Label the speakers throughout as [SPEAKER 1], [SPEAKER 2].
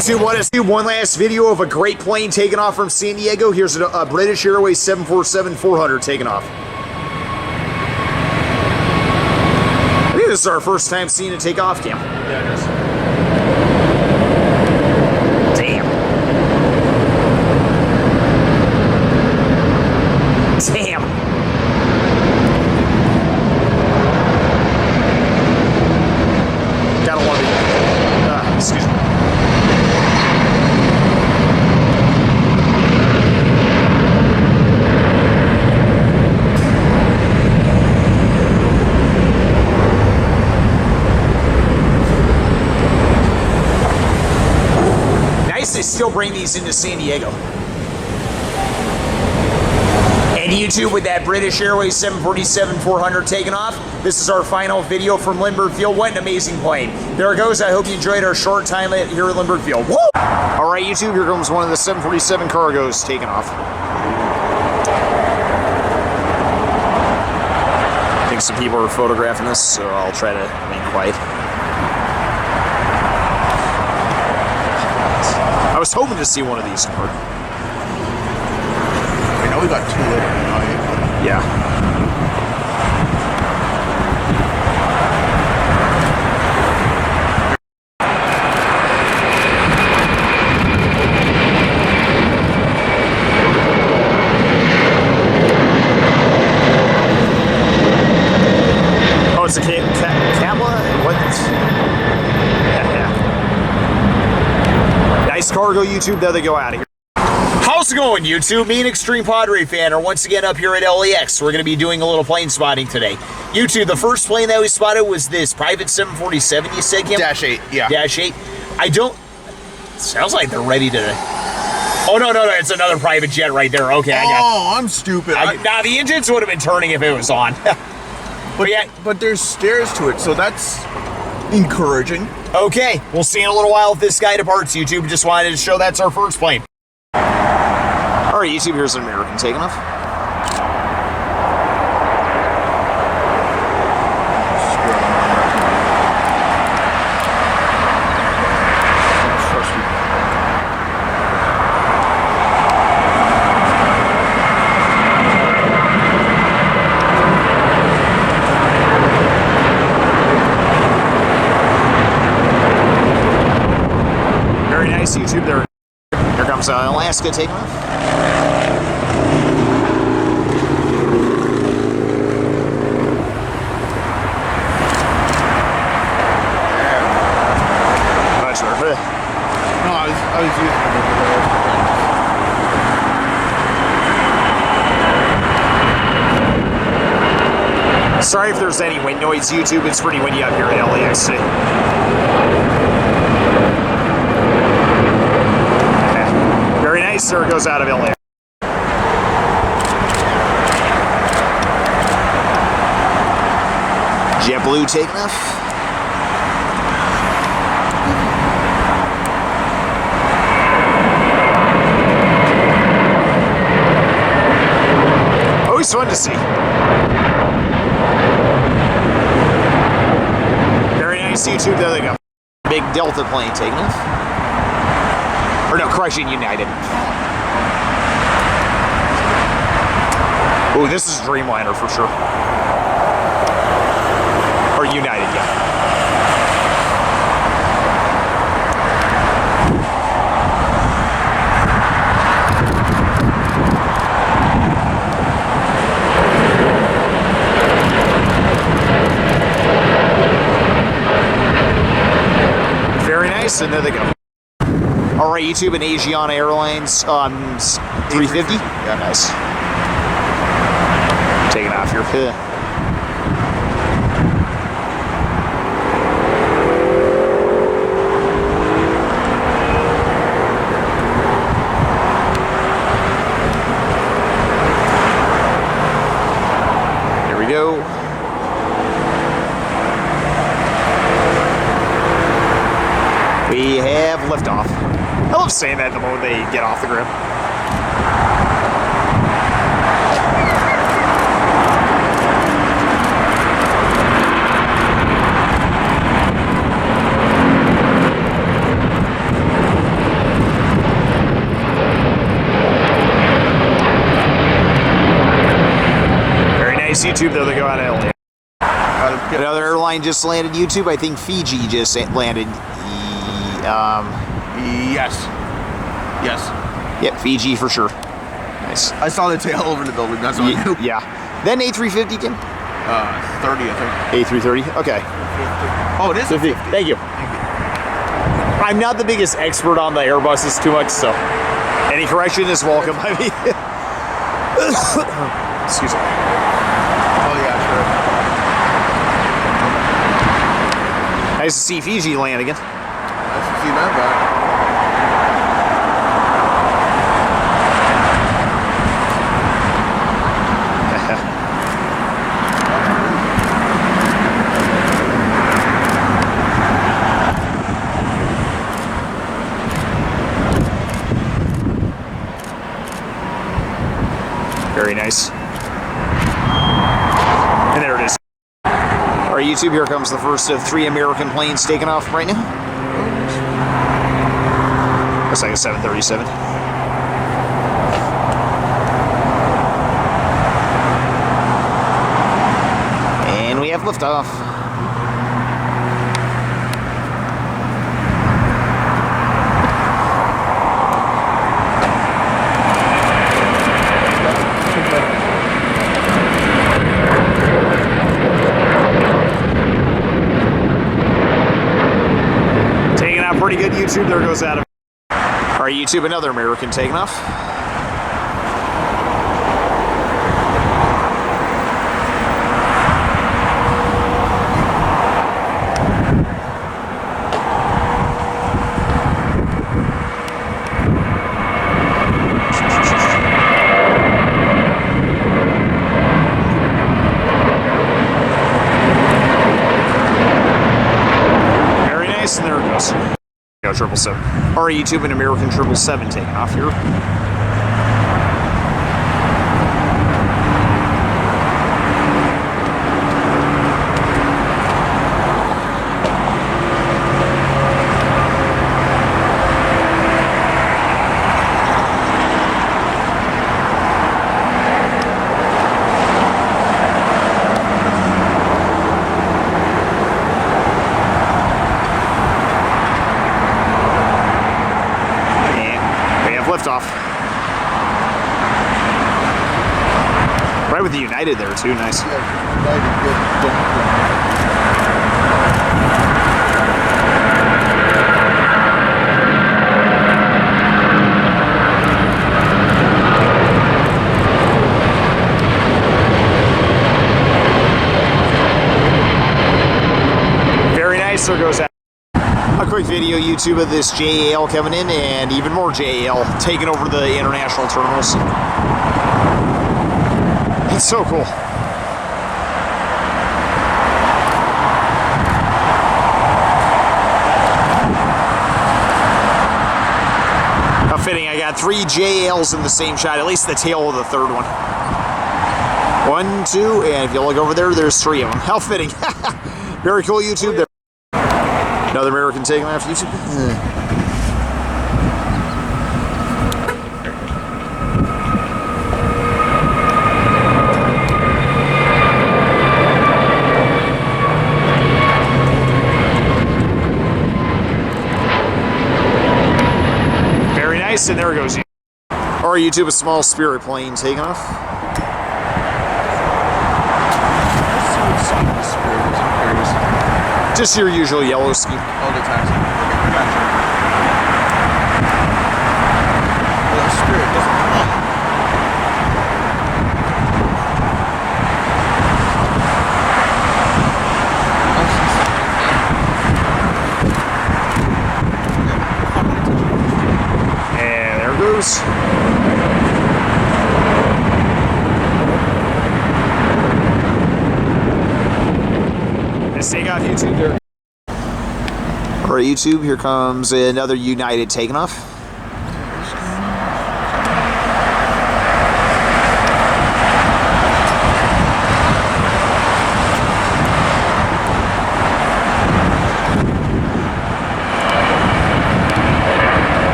[SPEAKER 1] YouTube, want to see one last video of a great plane taking off from San Diego. Here's a British Airways 747-400 taking off. I think this is our first time seeing it take off, Cam.
[SPEAKER 2] Yeah, it is.
[SPEAKER 1] Damn. Damn. Gotta love it. Excuse me. Nice they still bring these into San Diego. And YouTube, with that British Airways 747-400 taking off, this is our final video from Lindbergh Field. What an amazing plane. There it goes. I hope you enjoyed our short time here at Lindbergh Field. Woo! All right, YouTube, here comes one of the 747 cargos taking off. I think some people are photographing this, so I'll try to remain quiet. I was hoping to see one of these tomorrow.
[SPEAKER 2] I know we got two later tonight.
[SPEAKER 1] Yeah. Oh, it's a Catla? What? Yeah. Nice cargo, YouTube. There they go out of here. How's it going, YouTube? Me and Extreme Padre Fan are once again up here at LAX. We're going to be doing a little plane spotting today. YouTube, the first plane that we spotted was this private 747, you said, Kim?
[SPEAKER 2] Dash 8, yeah.
[SPEAKER 1] Dash 8. Sounds like they're ready to... Oh, no, it's another private jet right there. Okay, I got it.
[SPEAKER 2] Oh, I'm stupid.
[SPEAKER 1] Nah, the engines would have been turning if it was on.
[SPEAKER 2] But there's stairs to it, so that's encouraging.
[SPEAKER 1] Okay, we'll see in a little while if this guy departs, YouTube. Just wanted to show that's our first plane. All right, YouTube, here's an American taking off. Very nice, YouTube. Here comes Alaska taking off.
[SPEAKER 2] No, I was using it over there.
[SPEAKER 1] Sorry if there's any wind noise, YouTube. It's pretty windy out here at LAX today. Very nice. There it goes out of LAX. JetBlue taking off. Always fun to see. Very nice, YouTube. There they go. Big Delta plane taking off. Or no, correction, United. Oh, this is Dreamliner for sure. Or United, yeah. And there they go. All right, YouTube, and Asiana Airlines 350. Yeah, nice. Taking off your pit. Here we go. We have liftoff. I love saying that the moment they get off the ground. YouTube, there they go out of LA. Another airline just landed, YouTube. I think Fiji just landed.
[SPEAKER 2] Yes. Yes.
[SPEAKER 1] Yep, Fiji for sure. Nice.
[SPEAKER 2] I saw the tail over the building. That's what I knew.
[SPEAKER 1] Yeah. Then A350, Kim?
[SPEAKER 2] 30, I think.
[SPEAKER 1] A330? Okay.
[SPEAKER 2] 50. Oh, it is
[SPEAKER 1] 50. Thank you. I'm not the biggest expert on the Airbuses too much, so any correction is welcome. I mean, excuse me.
[SPEAKER 2] Oh, yeah, sure.
[SPEAKER 1] Nice to see Fiji land again.
[SPEAKER 2] Nice to see that back.
[SPEAKER 1] Very nice. And there it is. All right, YouTube, here comes the first of 3 American planes taking off right now. Looks like a 737. And we have liftoff. Pretty good, YouTube. There goes Adam. All right, YouTube, another American taking off. Very nice, and there it goes. 777. All right, YouTube, an American 777 taking off here. Liftoff. Right with the United there too, nice. Very nice, there goes that. A quick video, YouTube, of this JAL coming in, and even more JAL taking over the international terminals. It's so cool. How fitting, I got 3 JALs in the same shot, at least the tail of the third one. 1, 2, and if you look over there, there's 3 of them. How fitting. Very cool, YouTube. There. Another American taking off, YouTube. Very nice, and there goes. Or YouTube, a small Spirit plane taking off. Just your usual yellow scheme.
[SPEAKER 2] All the taxi. Okay, gotcha. Well, Spirit doesn't come up.
[SPEAKER 1] And there it goes. Let's take off, YouTube. There. All right, YouTube, here comes another United taking off.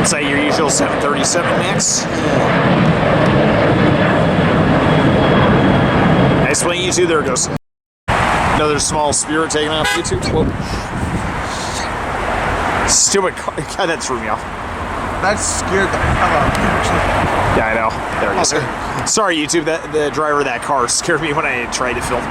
[SPEAKER 1] It's like your usual 737 MAX. Nice plane, YouTube. There it goes. Another small Spirit taking off, YouTube. Whoa. Stupid car. God, that threw me off.
[SPEAKER 2] That scared the hell out of me, actually.
[SPEAKER 1] Yeah, I know. There it is. Sorry, YouTube. The driver of that car scared me when I tried to film.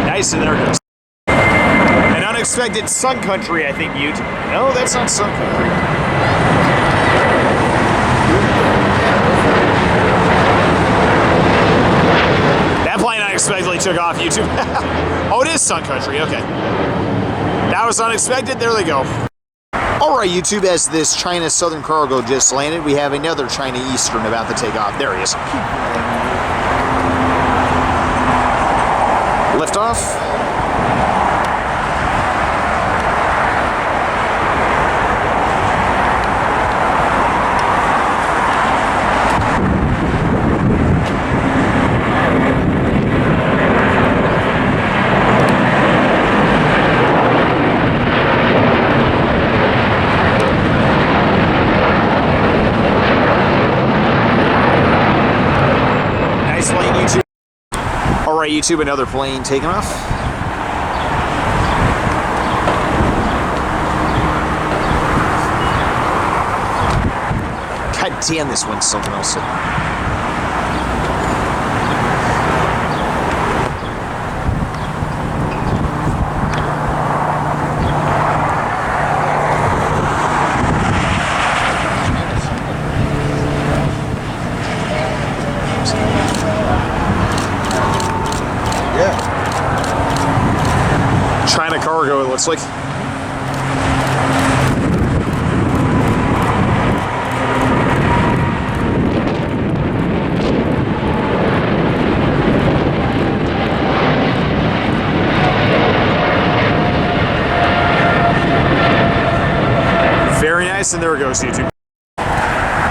[SPEAKER 1] Nice, and there it goes. An unexpected Sun Country, I think, YouTube. No, that's not Sun Country. That plane unexpectedly took off, YouTube. Oh, it is Sun Country, okay. That was unexpected, there they go. Alright, YouTube, as this China Southern Cargo just landed, we have another China Eastern about to take off. There he is. Lift off. Alright, YouTube, another plane taking off. God damn, this wind's something else. China Cargo, it looks like. Very nice, and there it goes, YouTube.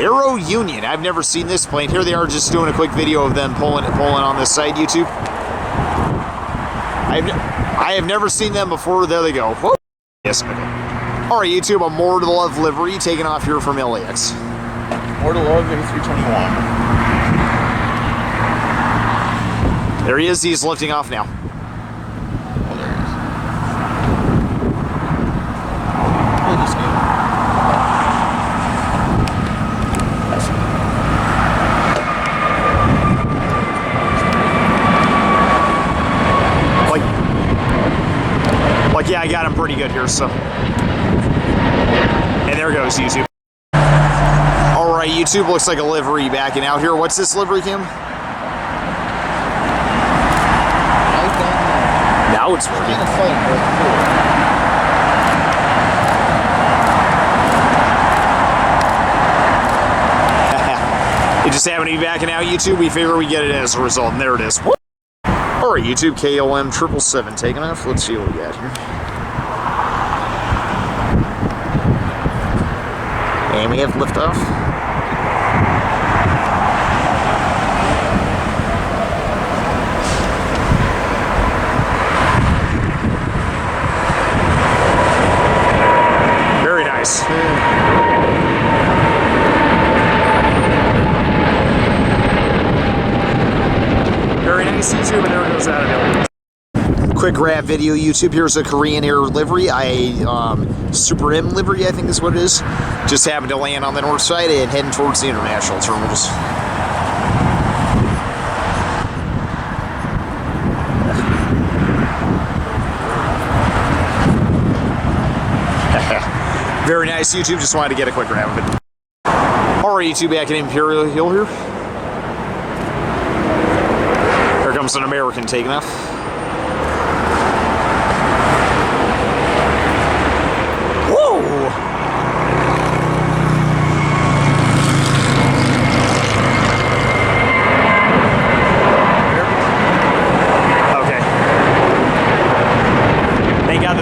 [SPEAKER 1] Aero Union, I've never seen this plane. Here they are just doing a quick video of them pulling on this side, YouTube. I have never seen them before. There they go. Whoa. Yes, okay. Alright, YouTube, a More to Love livery taking off here from LAX.
[SPEAKER 2] More to Love, A321.
[SPEAKER 1] There he is. He's lifting off now.
[SPEAKER 2] Oh, there he is. Look, he's good. Yeah, I got him pretty good here, so. And there goes YouTube. Alright, YouTube, looks like a livery backing out here. What's this livery, Kim? Now it's working. It just happened to be backing out, YouTube. We figure we get it as a result, and there it is. Alright, YouTube, KLM 777 taking off. Let's see what we got here. And we have liftoff. Very nice. Very nice, YouTube, and there it goes out of it. Quick grab video, YouTube. Here's a Korean Air livery. Super M livery, I think is what it is. Just happened to land on the north side and heading towards the international terminals. Very nice, YouTube. Just wanted to get a quick grab of it. Alright, YouTube, back at Imperial Hill here. Here comes an American taking off.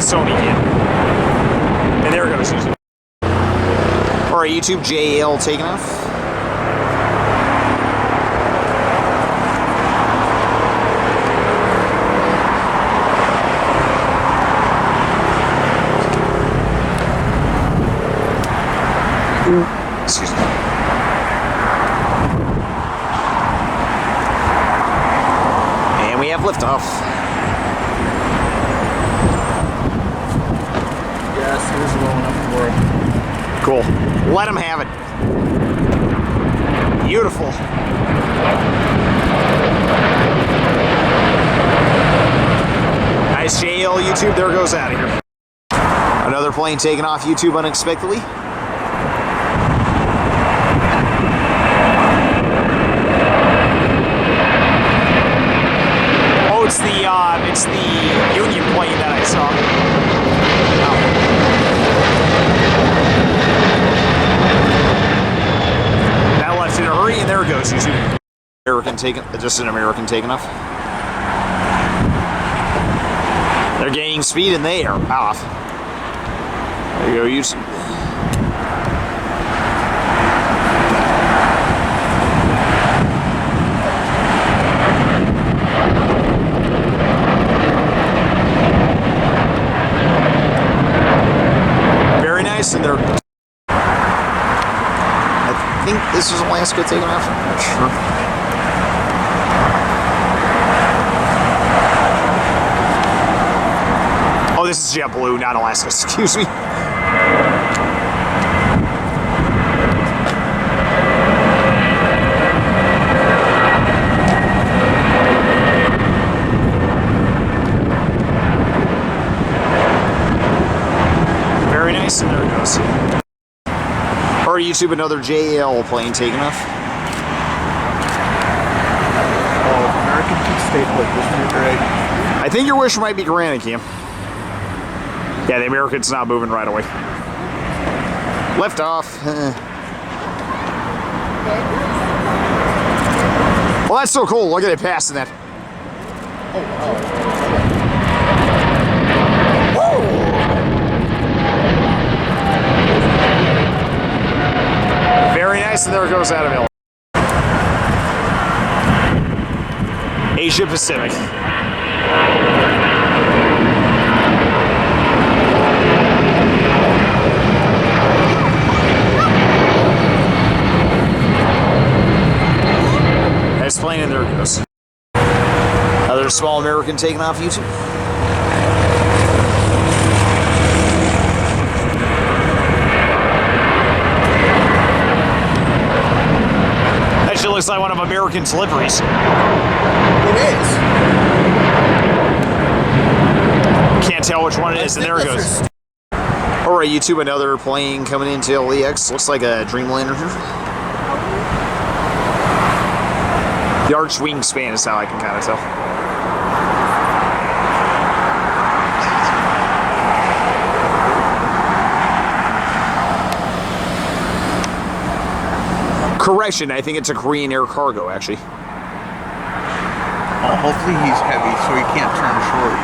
[SPEAKER 2] Sony in. And there it goes, YouTube. Alright, YouTube, JL taking off. Excuse me. And we have liftoff.
[SPEAKER 3] Yes, it was low enough for it.
[SPEAKER 2] Cool. Let him have it. Beautiful. Nice JL YouTube. There goes out of here. Another plane taking off YouTube unexpectedly. Oh, it's the Union plane that I saw. That left in a hurry, and there it goes. YouTube. Just an American taking off. They're gaining speed, and they are off. There you go, YouTube. Very nice, and they're. I think this is Alaska taking off. I'm not sure. Oh, this is JetBlue, not Alaska. Excuse me. Very nice, and there it goes. Alright, YouTube, another JL plane taking off.
[SPEAKER 3] Oh, American can stay put. This is great.
[SPEAKER 2] I think your wish might be granted, Cam. Yeah, the American's not moving right away. Lift off. Well, that's so cool. Look at it passing that.
[SPEAKER 3] Oh, wow.
[SPEAKER 2] Very nice, and there it goes out of it. Asia Pacific. Nice plane, and there it goes. Another small American taking off YouTube. That shit looks like one of American's liveries.
[SPEAKER 3] It is.
[SPEAKER 2] Can't tell which one it is, and there it goes. Alright, YouTube, another plane coming into LAX. Looks like a Dreamliner here. The arch wingspan is how I can kind of tell. Correction, I think it's a Korean Air Cargo, actually.
[SPEAKER 3] Oh, hopefully he's heavy so he can't turn short.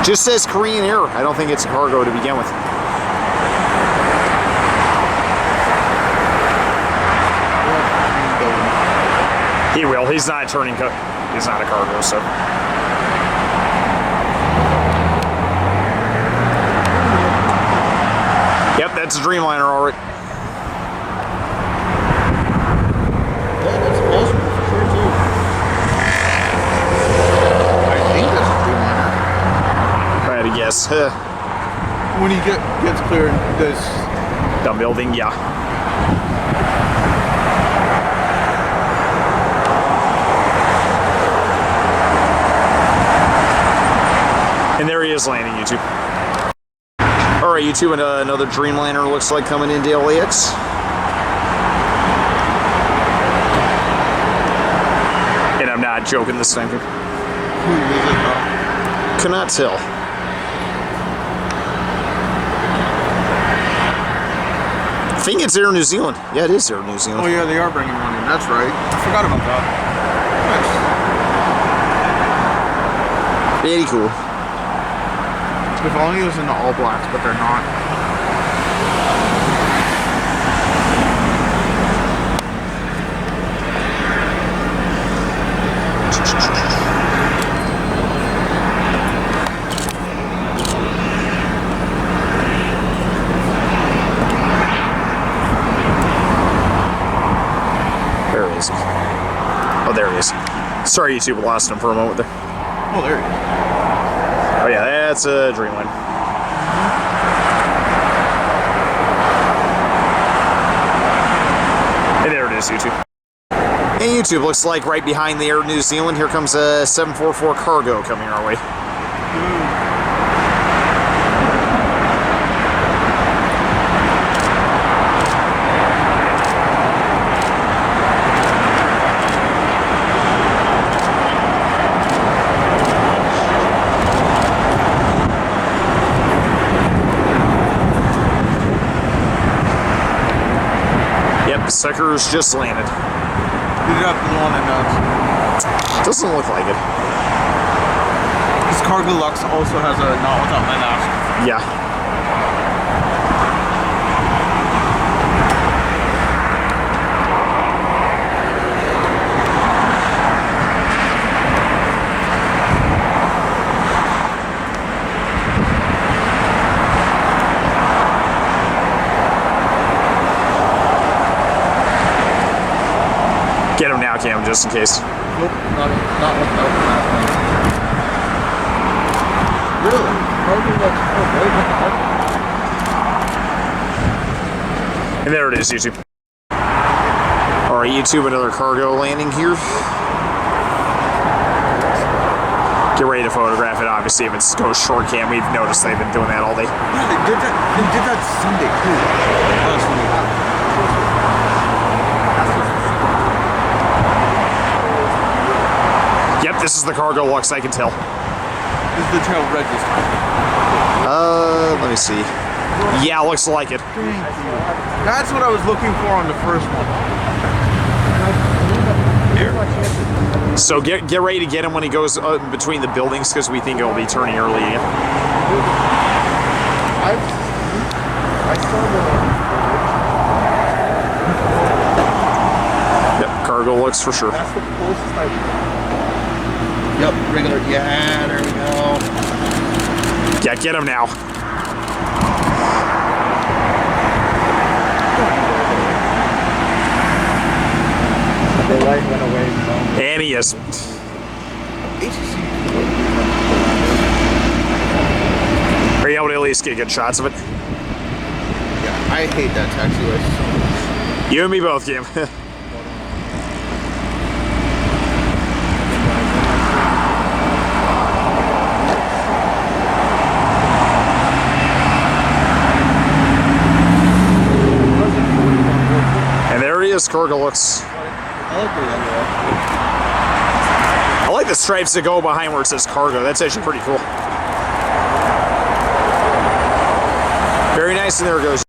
[SPEAKER 2] Just says Korean Air. I don't think it's a cargo to begin with. He will. He's not turning. He's not a cargo, so. Yep, that's a Dreamliner, all right.
[SPEAKER 3] Yeah, that's awesome for sure too. I think that's a Dreamliner.
[SPEAKER 2] If I had to guess.
[SPEAKER 3] When he gets clear and does
[SPEAKER 2] Dumb building, yeah. And there he is landing, YouTube. Alright, YouTube, and another Dreamliner looks like coming into LAX. And I'm not joking this time.
[SPEAKER 3] who is it?
[SPEAKER 2] Cannot tell. I think it's Air New Zealand. Yeah, it is Air New Zealand.
[SPEAKER 3] Oh yeah, they are bringing one in. That's right. I forgot about that. Nice.
[SPEAKER 2] Very cool.
[SPEAKER 3] If only it was in the all blacks, but they're not.
[SPEAKER 2] Where is he? Oh, there he is. Sorry, YouTube, lost him for a moment there.
[SPEAKER 3] Oh, there he is.
[SPEAKER 2] Oh yeah, that's a Dreamliner. And there it is, YouTube. And YouTube, looks like right behind the Air New Zealand, here comes a 744 cargo coming our way. Yep, suckers just landed.
[SPEAKER 3] Did it have the one that nuts?
[SPEAKER 2] Doesn't look like it.
[SPEAKER 3] This Cargo Lux also has a not without my mask.
[SPEAKER 2] Yeah. Get him now, Cam, just in case.
[SPEAKER 3] Nope, not without the mask. Really? Cargo Lux,
[SPEAKER 2] And there it is, YouTube. Alright, YouTube, another cargo landing here. Get ready to photograph it, obviously, if it goes short cam. We've noticed they've been doing that all day.
[SPEAKER 3] Yeah, they did that Sunday, too. Last week.
[SPEAKER 2] Yep, this is the Cargo Lux, I can tell.
[SPEAKER 3] This is the tail red this time.
[SPEAKER 2] Let me see. Yeah, looks like it.
[SPEAKER 3] Thank you. That's what I was looking for on the first one. Here.
[SPEAKER 2] So get ready to get him when he goes between the buildings, because we think it'll be turning early again.
[SPEAKER 3] I saw the...
[SPEAKER 2] Yep, Cargo Lux for sure.
[SPEAKER 3] That's the closest I... Yep, regular. Yeah, there we go.
[SPEAKER 2] Yeah, get him now.
[SPEAKER 3] The light went away.
[SPEAKER 2] And he is. Are you able to at least get good shots of it?
[SPEAKER 3] Yeah, I hate that taxiway.
[SPEAKER 2] You and me both, Cam. And there he is, Cargo Lux. I like the stripes that go behind where it says cargo. That's actually pretty cool. Very nice, and there it goes.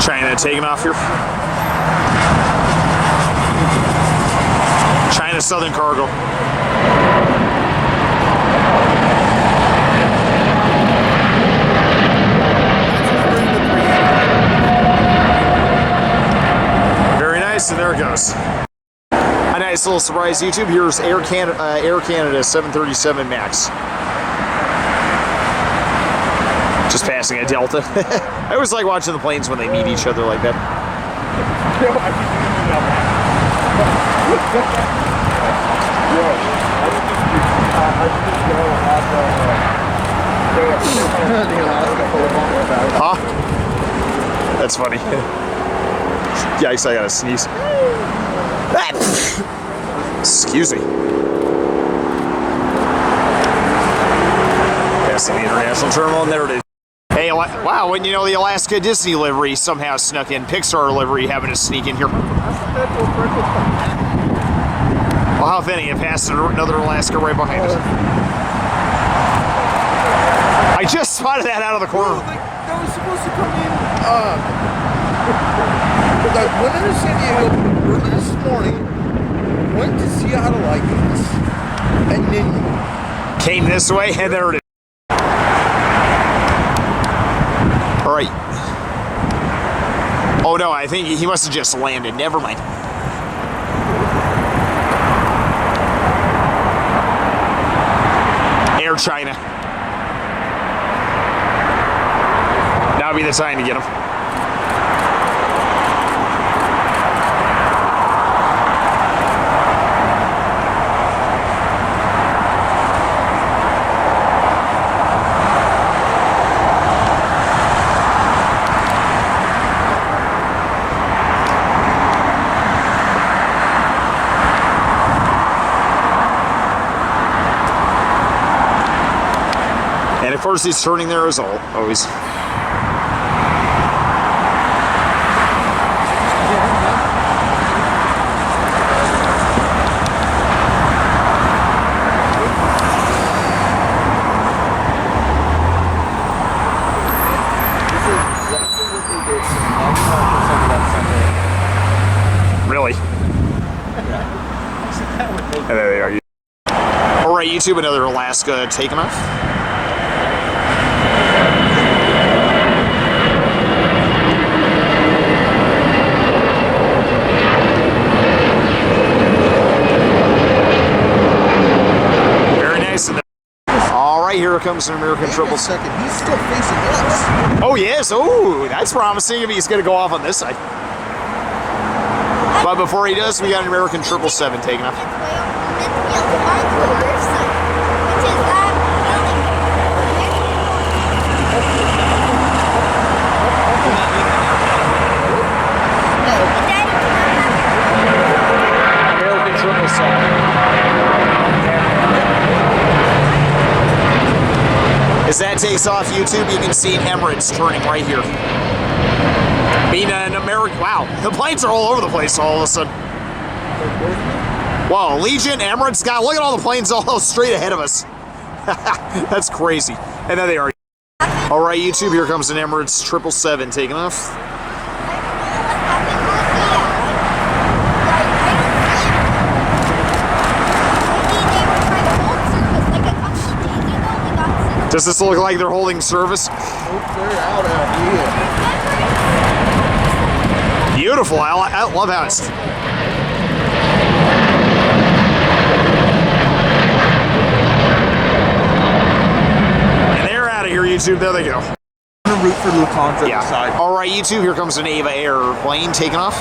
[SPEAKER 2] China taking off here. China Southern Cargo. And there it goes. A nice little surprise, YouTube. Here's Air Canada 737 Max. Just passing a Delta. I always like watching the planes when they meet each other like that. Huh? That's funny. Yikes, I gotta sneeze. Excuse me. Passing the international terminal, and there it is. Hey, wow, when you know the Alaska Disney livery somehow snuck in, Pixar livery having to sneak in here. Well, how fitting, it passed another Alaska right behind us. I just spotted that out of the corner.
[SPEAKER 3] That was supposed to come in, I went into San Diego early this morning, went to Seattle, I guess, and then
[SPEAKER 2] came this way, and there it is. All right. Oh no, I think he must have just landed. Never mind. China. Now would be the time to get them. And of course, he's turning there as always. Really? And there they are. All right, YouTube, another Alaska taking off. Here comes an American triple.
[SPEAKER 3] Second, he's still facing us.
[SPEAKER 2] Oh yes, oh, that's promising if he's gonna go off on this side. But before he does, we got an American 777 taking off. American 777. As that takes off YouTube, you can see Emirates turning right here. Being an American, wow, the planes are all over the place all of a sudden. Wow, Legion, Emirates, God, look at all the planes all straight ahead of us. That's crazy. And there they are. All right, YouTube, here comes an Emirates 777 taking off. Does this look like they're holding service?
[SPEAKER 3] Nope, they're out here.
[SPEAKER 2] Beautiful. I love how it's... And they're out of here, YouTube. There they go.
[SPEAKER 3] I'm gonna root for Lufthansa
[SPEAKER 2] Yeah.
[SPEAKER 3] side.
[SPEAKER 2] All right, YouTube. Here comes an Ava airplane taking off.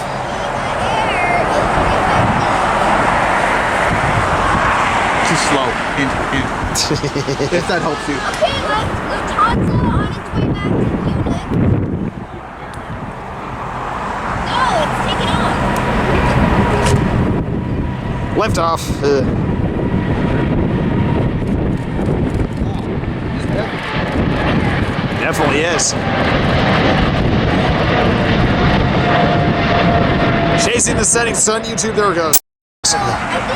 [SPEAKER 3] Too slow. If that helps you.
[SPEAKER 4] Okay, Lufthansa on its way back to Munich. No, it's taking off.
[SPEAKER 2] Lift off. Definitely is. Chasing the setting sun, YouTube. There it goes.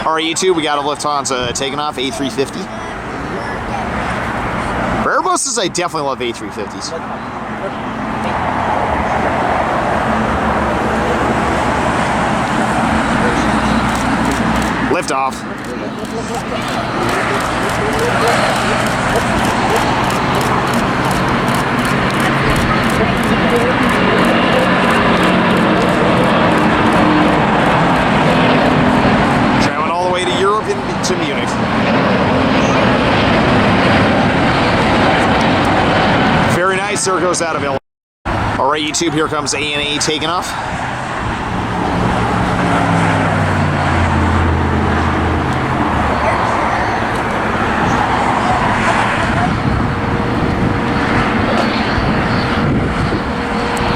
[SPEAKER 2] All right, YouTube, we got a Lufthansa taking off, A350. For Airbuses, I definitely love A350s. Lift off. Traveling all the way to Europe and to Munich. Very nice. There goes out of LA. All right, YouTube, here comes ANA taking off.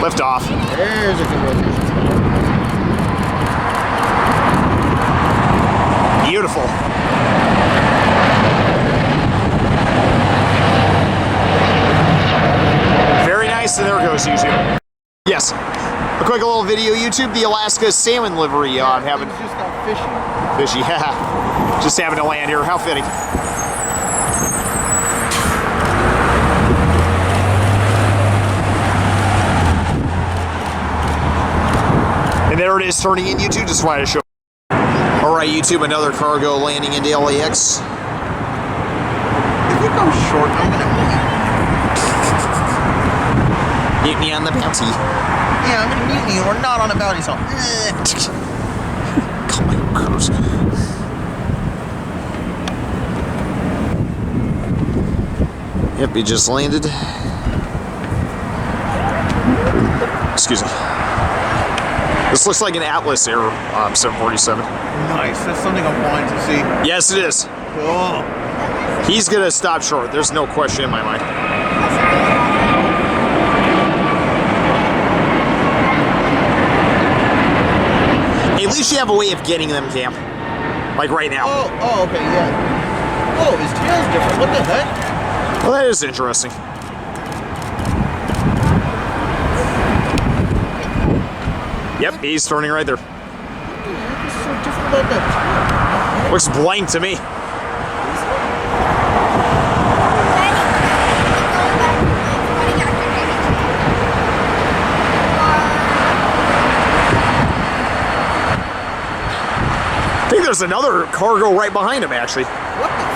[SPEAKER 2] Lift off.
[SPEAKER 3] There's a good one.
[SPEAKER 2] Beautiful. Very nice, and there it goes, YouTube. Yes. A quick little video, YouTube. The Alaska salmon livery I'm having.
[SPEAKER 3] It's just out fishing.
[SPEAKER 2] Fishy, yeah. Just having to land here. How fitting. And there it is, turning in, YouTube. Just wanted to show. All right, YouTube, another cargo landing into LAX.
[SPEAKER 3] If you go short, I'm gonna mute.
[SPEAKER 2] Mutiny on the bounty.
[SPEAKER 3] Yeah, I'm gonna mute you. We're not on a bounty, so.
[SPEAKER 2] Come on, curse. Yep, he just landed. Excuse me. This looks like an Atlas Air 747.
[SPEAKER 3] Nice. That's something I'm wanting to see.
[SPEAKER 2] Yes, it is.
[SPEAKER 3] Oh.
[SPEAKER 2] He's gonna stop short. There's no question in my mind. At least you have a way of getting them, Cam. Like right now.
[SPEAKER 3] Oh, okay, yeah. Oh, his tail's different. What the heck?
[SPEAKER 2] Well, that is interesting. Yep, he's turning right there.
[SPEAKER 3] What the heck is so different about that tail?
[SPEAKER 2] Looks blank to me. I think there's another cargo right behind him, actually.
[SPEAKER 3] What the?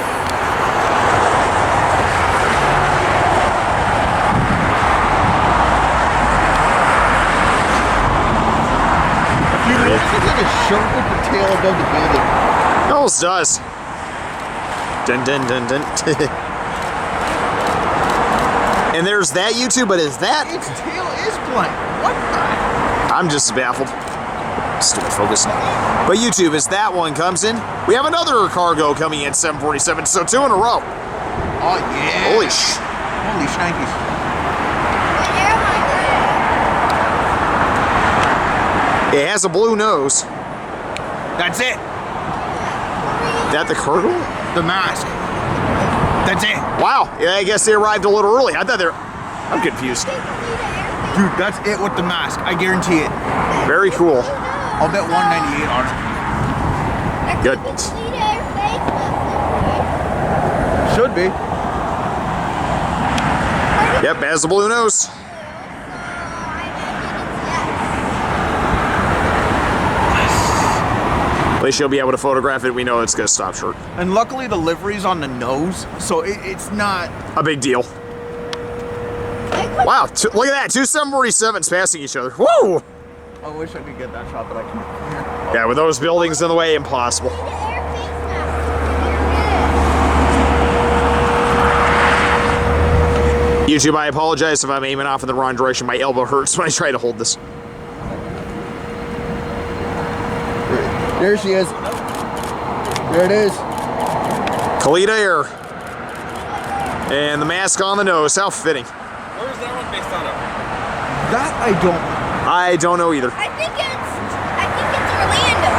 [SPEAKER 3] Dude, it looks like a shark with the tail above the building.
[SPEAKER 2] It almost does. Dun dun dun dun. And there's that YouTube, but is that?
[SPEAKER 3] Its tail is blank. What the?
[SPEAKER 2] I'm just baffled. Stupid focus. But YouTube, as that one comes in, we have another cargo coming in 747, so 2 in a row.
[SPEAKER 3] Oh yeah.
[SPEAKER 2] Holy
[SPEAKER 3] shnikes.
[SPEAKER 2] It has a blue nose.
[SPEAKER 3] That's it.
[SPEAKER 2] That the cargo?
[SPEAKER 3] The mask. That's it.
[SPEAKER 2] Wow. Yeah, I guess they arrived a little early. I thought they're... I'm confused.
[SPEAKER 3] Dude, that's it with the mask. I guarantee it.
[SPEAKER 2] Very cool.
[SPEAKER 3] I'll bet 198 on it.
[SPEAKER 2] Good.
[SPEAKER 3] Should be.
[SPEAKER 2] Yep, has the blue nose. At least you'll be able to photograph it. We know it's going to stop short.
[SPEAKER 3] And luckily the livery's on the nose, so it's not
[SPEAKER 2] A big deal. Wow, look at that. 2 747s passing each other. Whoa!
[SPEAKER 3] I wish I could get that shot, but I can't.
[SPEAKER 2] Yeah, with those buildings in the way, impossible. YouTube, I apologize if I'm aiming off in the wrong direction. My elbow hurts when I try to hold this.
[SPEAKER 3] There she is. There it is.
[SPEAKER 2] Kalita Air. And the mask on the nose. How fitting.
[SPEAKER 5] Where is that one based out of?
[SPEAKER 3] That
[SPEAKER 2] I don't know either.
[SPEAKER 4] I think it's Orlando.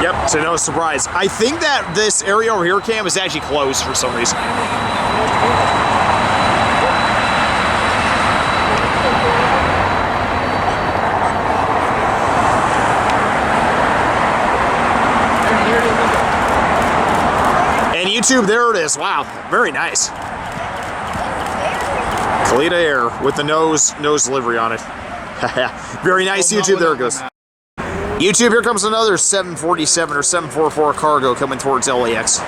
[SPEAKER 2] Yep, to no surprise. I think that this area over here, Cam, is actually closed for some reason. And YouTube, there it is. Wow, very nice. Kalita Air with the nose livery on it. Very nice, YouTube. There it goes. YouTube, here comes another 747 or 744 cargo coming towards LAX.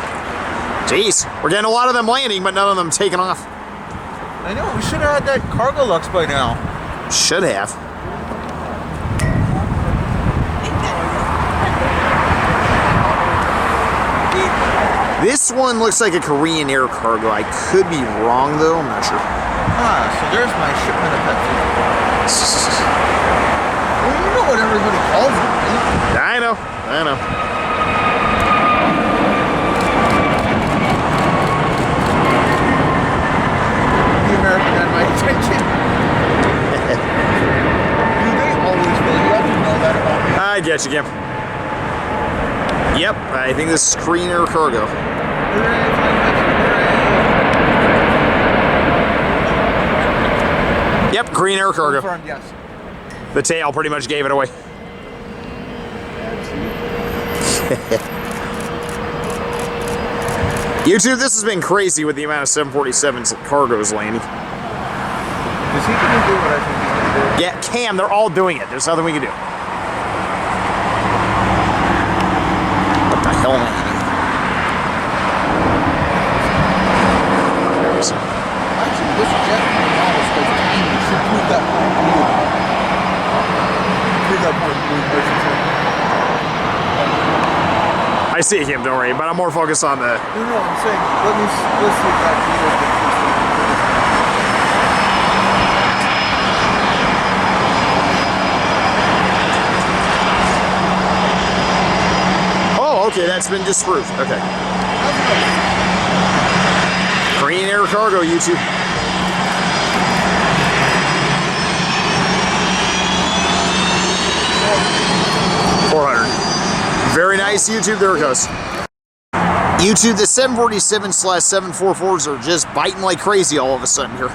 [SPEAKER 2] Jeez, we're getting a lot of them landing, but none of them taking off.
[SPEAKER 3] I know, we should have had that cargo lux by now.
[SPEAKER 2] Should have. This one looks like a Korean Air cargo. I could be wrong, though. I'm not sure.
[SPEAKER 3] Ah, so there's my shipment of Pepsi. Well, you know what everybody calls it, right?
[SPEAKER 2] I know.
[SPEAKER 3] The American had my attention. Do they always will? You have to know that about me.
[SPEAKER 2] I get you, Kim. Yep, I think this is Korean Air cargo. Yep, Korean Air cargo.
[SPEAKER 3] Confirmed, yes.
[SPEAKER 2] The tail pretty much gave it away. YouTube, this has been crazy with the amount of 747s cargoes landing.
[SPEAKER 3] Is he going to do what I think he's going to do?
[SPEAKER 2] Yeah, Cam, they're all doing it. There's nothing we can do. What the hell, man?
[SPEAKER 3] Actually, this jet model is supposed to be. You should prove that point. that point blue person.
[SPEAKER 2] I see him, don't worry, but I'm more focused on the...
[SPEAKER 3] No, I'm saying, let's see if that video gets
[SPEAKER 2] Oh, okay, that's been disproved. Okay. Korean Air Cargo, YouTube. Very nice, YouTube. There it goes. YouTube, the 747/744s are just biting like crazy all of a sudden here.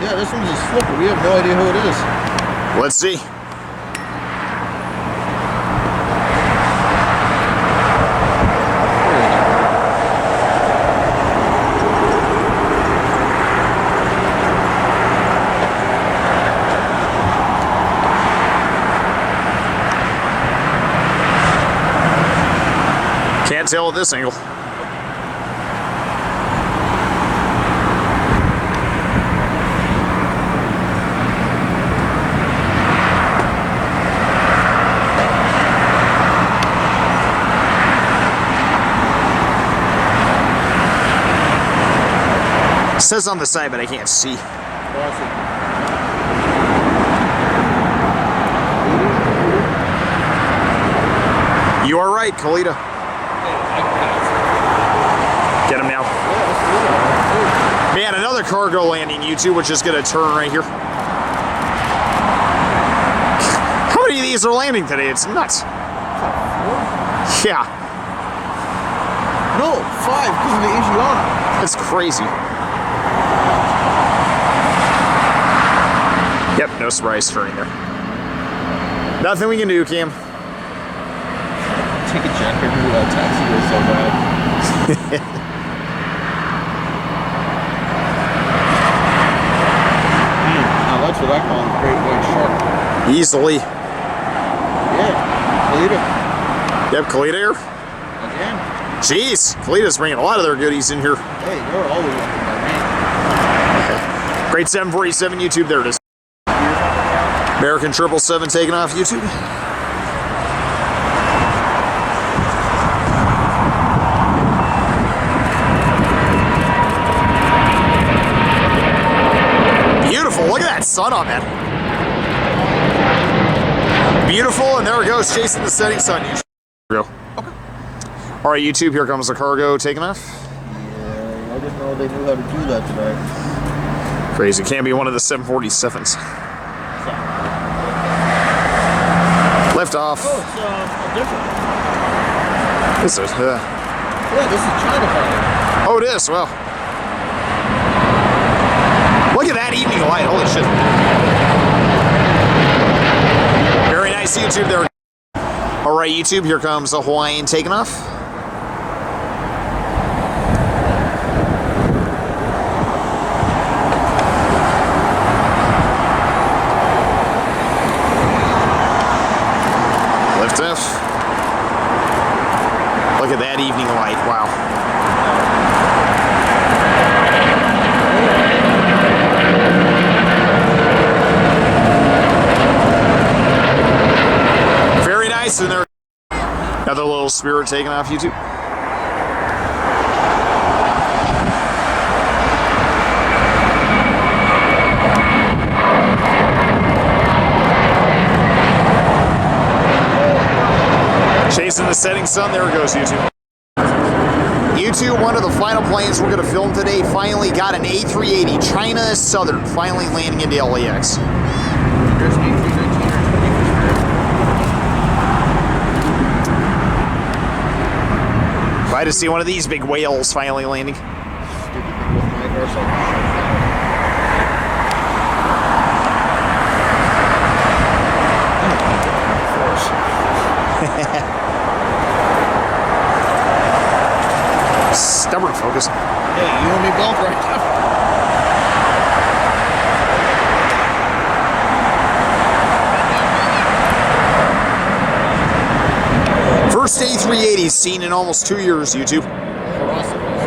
[SPEAKER 3] Yeah, this one's a slipper. We have no idea who it is.
[SPEAKER 2] Let's see. Can't tell at this angle. It says on the side, but I can't see. You are right, Kalita. Get him now. Man, another cargo landing, YouTube, which is going to turn right here. How many of these are landing today? It's nuts. Yeah.
[SPEAKER 3] No, 5 because of the Asiana.
[SPEAKER 2] That's crazy. Yep, no surprise turning there. Nothing we can do, Cam.
[SPEAKER 3] Take a jacket and that taxi was so bad. Now that's what I call a great white shark.
[SPEAKER 2] Easily.
[SPEAKER 3] Yeah, Kalita.
[SPEAKER 2] Yep, Kalita here.
[SPEAKER 3] Again.
[SPEAKER 2] Jeez, Kalita's bringing a lot of their goodies in here.
[SPEAKER 3] Hey, you're always looking by me.
[SPEAKER 2] Great 747 YouTube, there it is. American 777 taking off YouTube. Beautiful, look at that sun on that. Beautiful, and there it goes, chasing the setting sun. YouTube. Okay. All right, YouTube, here comes the cargo taking off.
[SPEAKER 3] Yeah, I didn't know they knew how to do that today.
[SPEAKER 2] Crazy, can't be one of the 747s. Lift off.
[SPEAKER 3] Oh, it's different.
[SPEAKER 2] This is,
[SPEAKER 3] Yeah, this is China flying.
[SPEAKER 2] oh, it is, well. Look at that evening light, holy shit. Very nice, YouTube, there. All right, YouTube, here comes a Hawaiian taking off. Lift off. Look at that evening light, wow. Very nice, and there. Another little Spirit taking off, YouTube. Chasing the setting sun, there it goes, YouTube. YouTube, one of the final planes we're going to film today, finally got an A380 China Southern, finally landing into LAX.
[SPEAKER 3] There's an
[SPEAKER 2] Glad to see one of these big whales finally landing.
[SPEAKER 3] stupid thing with my hair, so I
[SPEAKER 2] Stubborn focus.
[SPEAKER 3] Hey, you and me both right now.
[SPEAKER 2] First A380 seen in almost 2 years, YouTube.
[SPEAKER 3] For us, it was.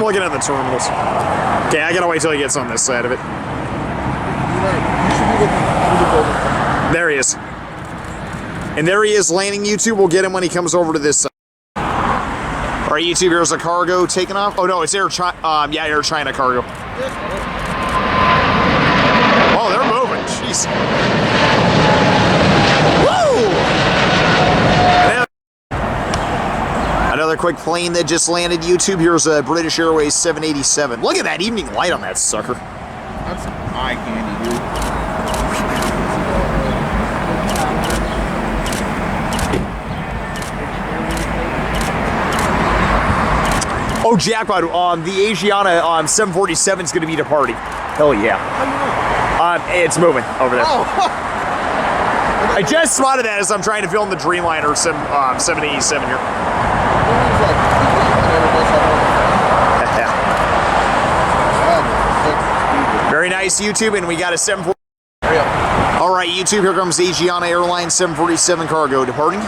[SPEAKER 2] I'm looking at the terminals. Okay, I gotta wait till he gets on this side of it.
[SPEAKER 3] You should be looking through the building.
[SPEAKER 2] There he is. And there he is landing, YouTube. We'll get him when he comes over to this side. All right, YouTube, here's a cargo taking off. Oh, no, it's Air China. Yeah, Air China cargo. Oh, they're moving. Jeez. Woo! Another quick plane that just landed, YouTube. Here's a British Airways 787. Look at that evening light on that sucker.
[SPEAKER 3] That's eye candy, dude.
[SPEAKER 2] Oh, jackpot. The Asiana 747 is going to be departing. Hell yeah. It's moving over there.
[SPEAKER 3] Oh.
[SPEAKER 2] I just spotted that as I'm trying to film the Dreamliner 787 here. Very nice, YouTube, and we got a 747. All right, YouTube, here comes Asiana Airlines 747 cargo departing.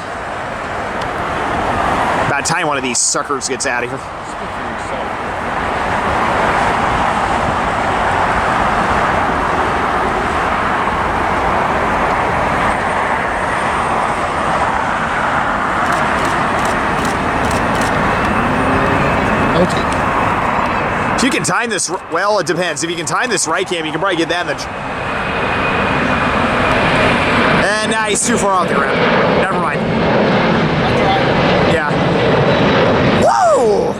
[SPEAKER 2] About time one of these suckers gets out of here. If you can time this, well, it depends. If you can time this right, Cam, you can probably get that in the... And now he's too far off the ground. Never mind. Yeah. Whoa!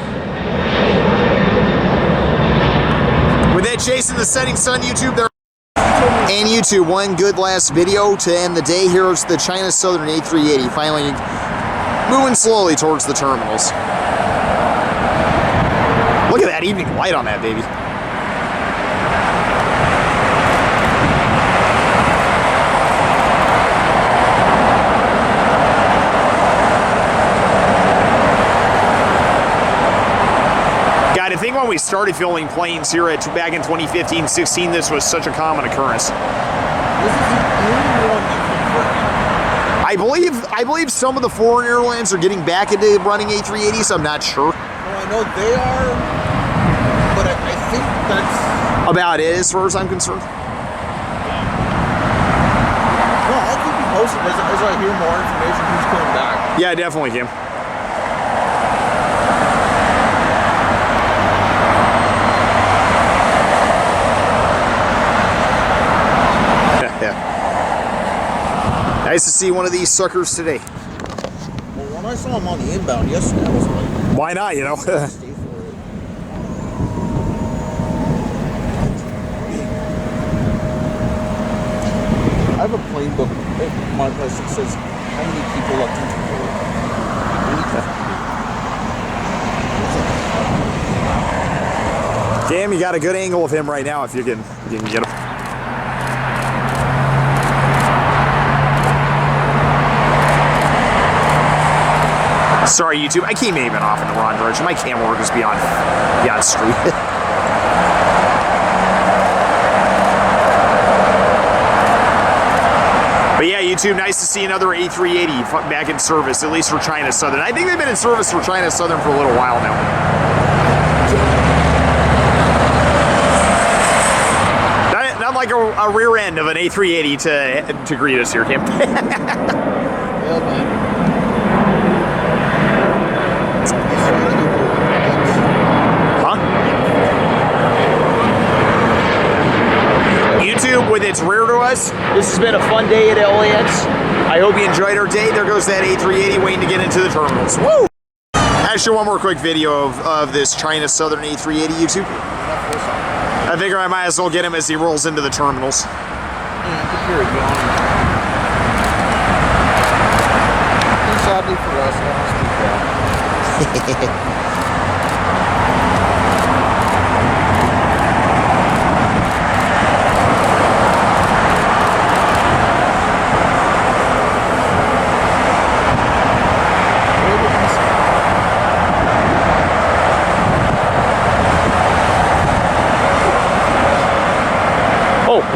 [SPEAKER 2] With that chasing the setting sun, YouTube, there. And YouTube, one good last video to end the day. Here's the China Southern A380 finally moving slowly towards the terminals. Look at that evening light on that baby. God, I think when we started filming planes here back in 2015-16, this was such a common occurrence.
[SPEAKER 3] This is the only one you can bring.
[SPEAKER 2] I believe some of the foreign airlines are getting back into running A380s. I'm not sure.
[SPEAKER 3] Well, I know they are, but I think that's
[SPEAKER 2] About it, as far as I'm concerned.
[SPEAKER 3] No, I'll keep you posted as I hear more information who's coming back.
[SPEAKER 2] Yeah, definitely, Kim. Nice to see one of these suckers today.
[SPEAKER 3] Well, when I saw him on the inbound yesterday, I was like,
[SPEAKER 2] Why not, you know?
[SPEAKER 3] stay for it. I have a plane book at my place that says how many people up to
[SPEAKER 2] Cam, you got a good angle of him right now if you can get him. Sorry, YouTube. I keep aiming off in the wrong direction. My camera work is beyond street. But yeah, YouTube, nice to see another A380 back in service, at least for China Southern. I think they've been in service for China Southern for a little while now. Not like a rear end of an A380 to greet us here, Kim.
[SPEAKER 3] Yeah, man.
[SPEAKER 2] YouTube, with its rear to us, this has been a fun day at LAX. I hope you enjoyed our day. There goes that A380 waiting to get into the terminals. Woo! Actually, one more quick video of this China Southern A380, YouTube. I figure I might as well get him as he rolls into the terminals.
[SPEAKER 3] Sadly for us,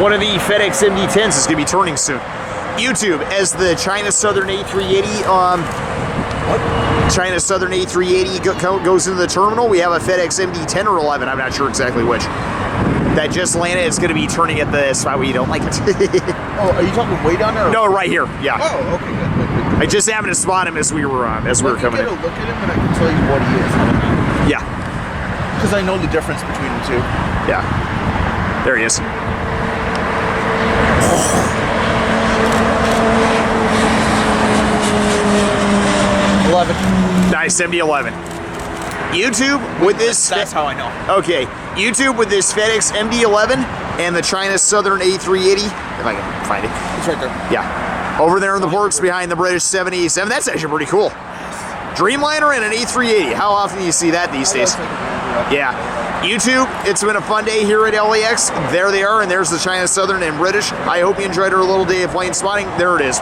[SPEAKER 2] One of the FedEx MD-10s is going to be turning soon. YouTube, as the China Southern A380
[SPEAKER 3] What?
[SPEAKER 2] China Southern A380 goes into the terminal. We have a FedEx MD-10 or 11. I'm not sure exactly which. That just landed. It's going to be turning at the spot where you don't like it.
[SPEAKER 3] Oh, are you talking way down there?
[SPEAKER 2] No, right here. Yeah.
[SPEAKER 3] Oh, okay, good.
[SPEAKER 2] I just happened to spot him as we were coming
[SPEAKER 3] Get a
[SPEAKER 2] in.
[SPEAKER 3] look at him, and I can tell you what he is.
[SPEAKER 2] Yeah.
[SPEAKER 3] Because I know the difference between the two.
[SPEAKER 2] Yeah. There he is.
[SPEAKER 3] 11.
[SPEAKER 2] Nice, MD-11. YouTube with this.
[SPEAKER 3] That's how I know.
[SPEAKER 2] Okay, YouTube with this FedEx MD-11 and the China Southern A380. If I can find it.
[SPEAKER 3] It's right there.
[SPEAKER 2] Yeah. Over there in the ports behind the British 787. That's actually pretty cool. Dreamliner and an A380. How often do you see that these days? Yeah. YouTube, it's been a fun day here at LAX. There they are, and there's the China Southern and British. I hope you enjoyed our little day of plane spotting. There it is.